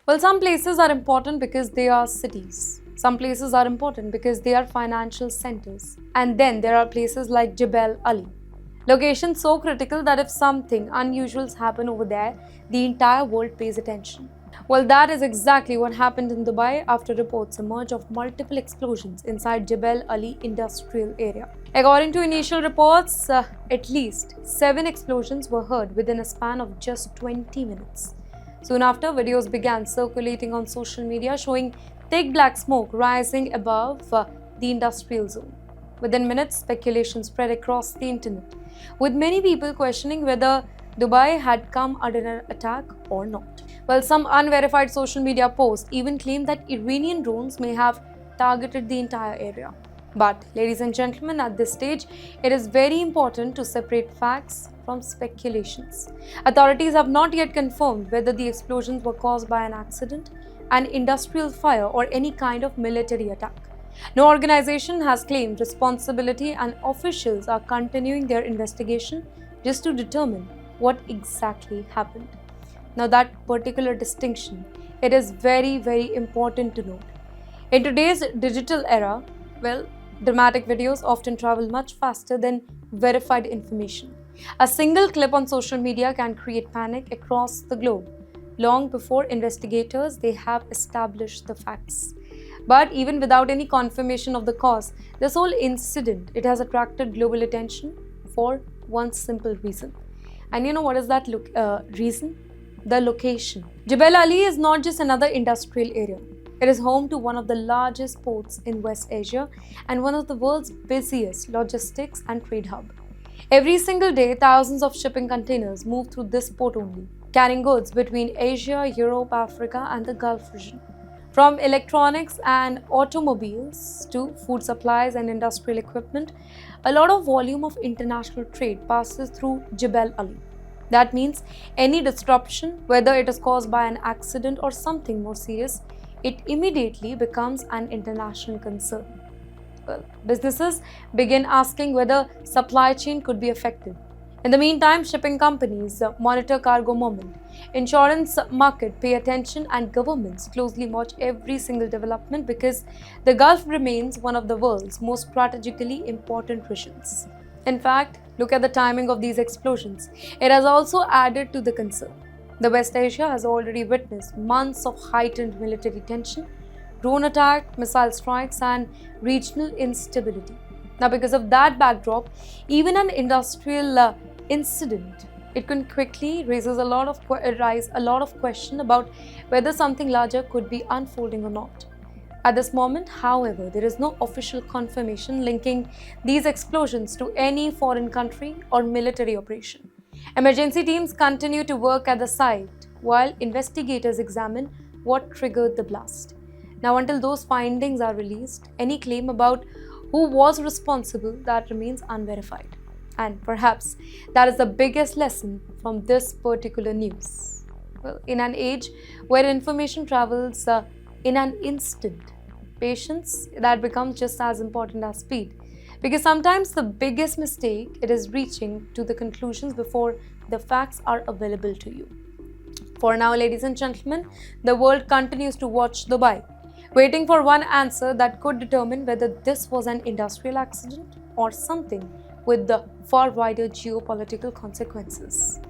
Well, some places are important because they are cities. Some places are important because they are financial centers. And then there are places like Jebel Ali. Locations so critical that if something unusual happens over there, the entire world pays attention. Well, that is exactly what happened in Dubai after reports emerged of multiple explosions inside Jebel Ali industrial area. According to initial reports, at least 7 explosions were heard within a span of just 20 minutes. Soon after, videos began circulating on social media showing thick black smoke rising above the industrial zone. Within minutes, speculation spread across the internet, with many people questioning whether Dubai had come under an attack or not. Well, some unverified social media posts even claim that Iranian drones may have targeted the entire area. But, ladies and gentlemen, at this stage, it is very important to separate facts from speculations. Authorities have not yet confirmed whether the explosions were caused by an accident, an industrial fire, or any kind of military attack. No organization has claimed responsibility, and officials are continuing their investigation just to determine what exactly happened. Now, that particular distinction, it is very, very important to note. In today's digital era, well, dramatic videos often travel much faster than verified information. A single clip on social media can create panic across the globe long before investigators they have established the facts. But even without any confirmation of the cause, this whole incident it has attracted global attention for one simple reason. And you know what is that reason? The location. Jebel Ali is not just another industrial area. It is home to one of the largest ports in West Asia and one of the world's busiest logistics and trade hub. Every single day, thousands of shipping containers move through this port only, carrying goods between Asia, Europe, Africa, and the Gulf region. From electronics and automobiles to food supplies and industrial equipment, a lot of volume of international trade passes through Jebel Ali. That means any disruption, whether it is caused by an accident or something more serious, it immediately becomes an international concern. Well, businesses begin asking whether supply chain could be affected. In the meantime, shipping companies monitor cargo movement, insurance market pay attention, and governments closely watch every single development because the Gulf remains one of the world's most strategically important regions. In fact, look at the timing of these explosions. It has also added to the concern. The West Asia has already witnessed months of heightened military tension, drone attack, missile strikes, and regional instability. Now, because of that backdrop, even an industrial incident, it can quickly raise a lot of question about whether something larger could be unfolding or not. At this moment, however, there is no official confirmation linking these explosions to any foreign country or military operation. Emergency teams continue to work at the site while investigators examine what triggered the blast. Now, until those findings are released, any claim about who was responsible that remains unverified. And perhaps that is the biggest lesson from this particular news. Well, in an age where information travels in an instant, patience that becomes just as important as speed. Because sometimes the biggest mistake it is reaching to the conclusions before the facts are available to you. For now, ladies and gentlemen, the world continues to watch Dubai, waiting for one answer that could determine whether this was an industrial accident or something with the far wider geopolitical consequences.